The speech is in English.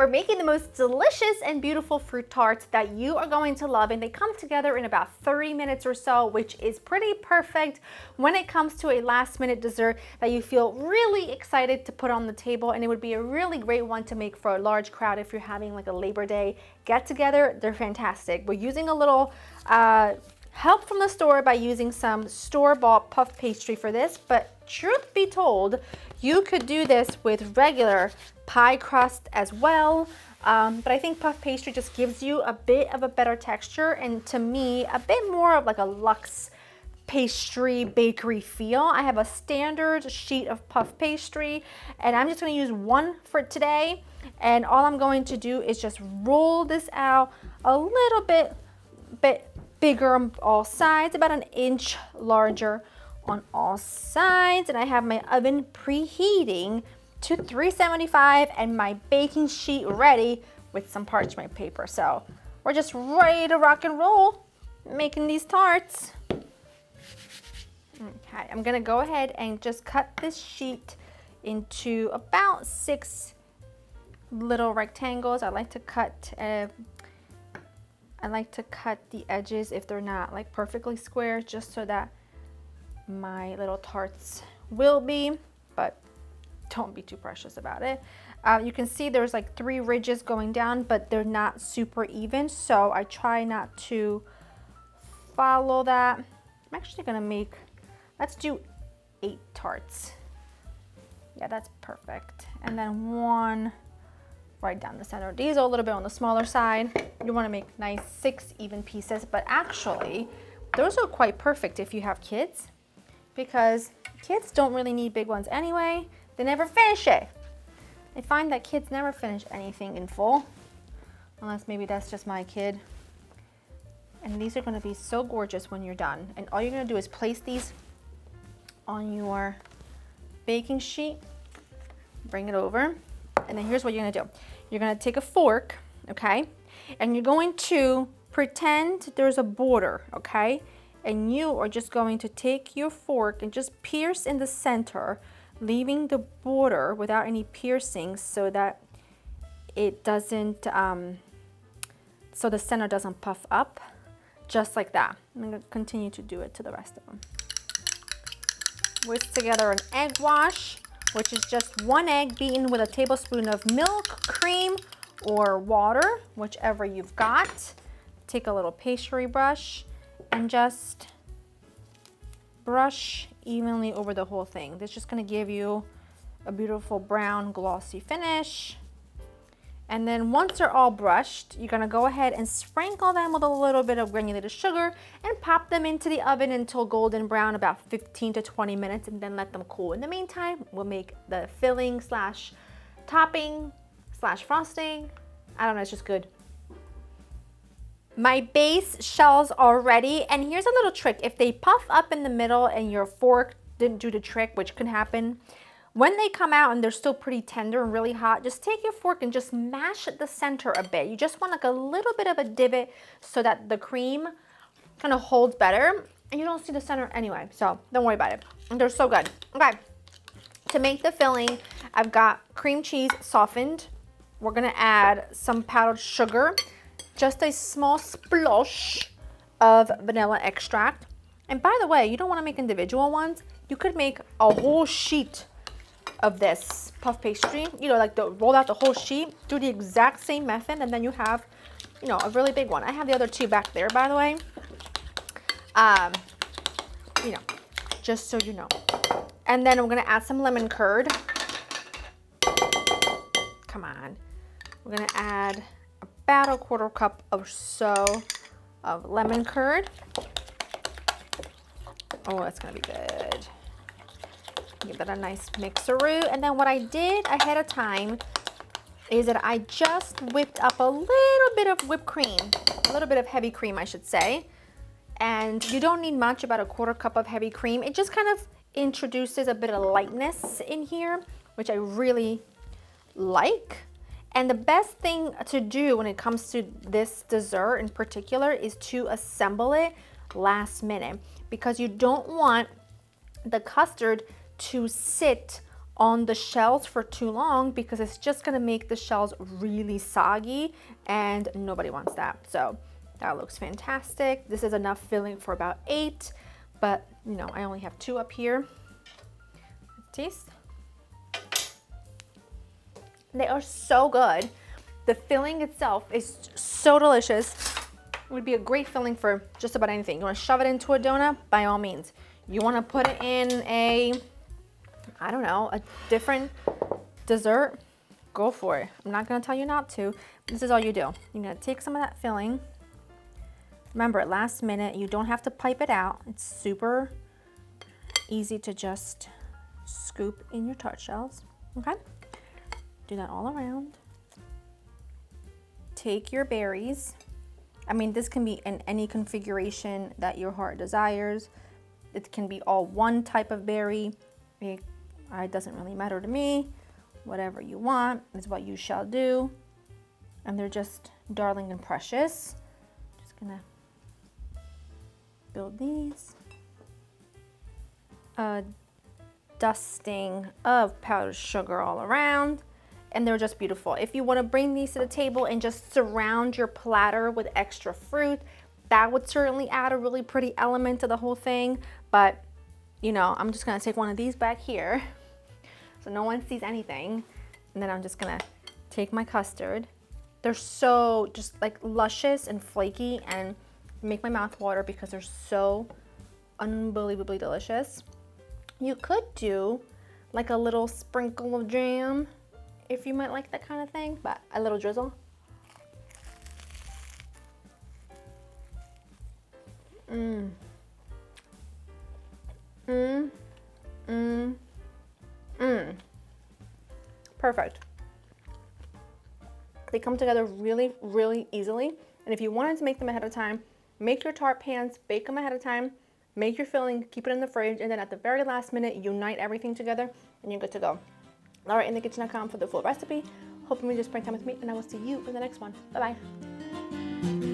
We're making the most delicious and beautiful fruit tarts that you are going to love, and they come together in about 30 minutes or so, which is pretty perfect when it comes to a last minute dessert that you feel really excited to put on the table. And it would be a really great one to make for a large crowd if you're having like a Labor Day get together. They're fantastic. We're using a little help from the store by using some store-bought puff pastry for this, but truth be told, you could do this with regular pie crust as well, but I think puff pastry just gives you a bit of a better texture, and to me a bit more of like a luxe pastry bakery feel. I have a standard sheet of puff pastry and I'm just going to use one for today, and all I'm going to do is just roll this out a little bit bigger on all sides, about an inch larger on all sides, and I have my oven preheating to 375 and my baking sheet ready with some parchment paper. So we're just ready to rock and roll making these tarts. Okay, I'm gonna go ahead and just cut this sheet into about 6 little rectangles. I like to cut the edges if they're not like perfectly square, just so that my little tarts will be, but don't be too precious about it. You can see there's like 3 ridges going down, but they're not super even, so I try not to follow that. I'm actually gonna make, let's do 8 tarts. Yeah, that's perfect. And then 1 right down the center. These are a little bit on the smaller side. You want to make nice 6 even pieces, but actually those are quite perfect if you have kids, because kids don't really need big ones anyway. They never finish it. I find that kids never finish anything in full, unless maybe that's just my kid. And these are going to be so gorgeous when you're done. And all you're going to do is place these on your baking sheet, bring it over, and then here's what you're going to do. You're going to take a fork, okay, and you're going to pretend there's a border, okay, and you are just going to take your fork and just pierce in the center, leaving the border without any piercings, so that it doesn't, so the center doesn't puff up, just like that. I'm going to continue to do it to the rest of them. Whisk together an egg wash, which is just 1 egg beaten with a tablespoon of milk, cream, or water, whichever you've got. Take a little pastry brush and just brush evenly over the whole thing. This is just going to give you a beautiful brown glossy finish. And then once they're all brushed, you're going to go ahead and sprinkle them with a little bit of granulated sugar and pop them into the oven until golden brown, about 15 to 20 minutes, and then let them cool. In the meantime, we'll make the filling slash topping slash frosting. I don't know, it's just good. My base shells are ready, and here's a little trick. If they puff up in the middle and your fork didn't do the trick, which can happen, when they come out and they're still pretty tender and really hot, just take your fork and just mash the center a bit. You just want like a little bit of a divot so that the cream kind of holds better, and you don't see the center anyway, so don't worry about it. And they're so good. Okay, to make the filling, I've got cream cheese softened. We're gonna add some powdered sugar, just a small splosh of vanilla extract. And by the way, you don't want to make individual ones. You could make a whole sheet of this puff pastry, you know, like roll out the whole sheet, do the exact same method, and then you have, you know, a really big one. I have the other 2 back there, by the way. You know, just so you know. And then I'm gonna add some lemon curd. Come on. We're gonna add about a 1/4 cup or so of lemon curd. Oh, that's gonna be good. Give that a nice mixeroo. And then what I did ahead of time is that I just whipped up a little bit of whipped cream, a little bit of heavy cream, I should say. And you don't need much, about a 1/4 cup of heavy cream. It just kind of introduces a bit of lightness in here, which I really like. And the best thing to do when it comes to this dessert in particular is to assemble it last minute, because you don't want the custard to sit on the shells for too long because it's just gonna make the shells really soggy and nobody wants that. So that looks fantastic. This is enough filling for about 8, but you know, I only have 2 up here. Taste. They are so good. The filling itself is so delicious. It would be a great filling for just about anything. You want to shove it into a donut? By all means. You want to put it in a, I don't know, a different dessert? Go for it. I'm not going to tell you not to. This is all you do. You're going to take some of that filling. Remember, at last minute, you don't have to pipe it out. It's super easy to just scoop in your tart shells. Okay? Do that all around. Take your berries. I mean, this can be in any configuration that your heart desires. It can be all one type of berry. It doesn't really matter to me. Whatever you want is what you shall do. And they're just darling and precious. Just gonna build these. A dusting of powdered sugar all around. And they're just beautiful. If you want to bring these to the table and just surround your platter with extra fruit, that would certainly add a really pretty element to the whole thing. But, you know, I'm just going to take one of these back here so no one sees anything. And then I'm just going to take my custard. They're so just like luscious and flaky and make my mouth water because they're so unbelievably delicious. You could do like a little sprinkle of jam if you might like that kind of thing, but a little drizzle. Perfect. They come together really, really easily. And if you wanted to make them ahead of time, make your tart pans, bake them ahead of time, make your filling, keep it in the fridge, and then at the very last minute, unite everything together, and you're good to go. LauraInTheKitchen.com for the full recipe. Hope you enjoy spending time with me, and I will see you in the next one. Bye-bye.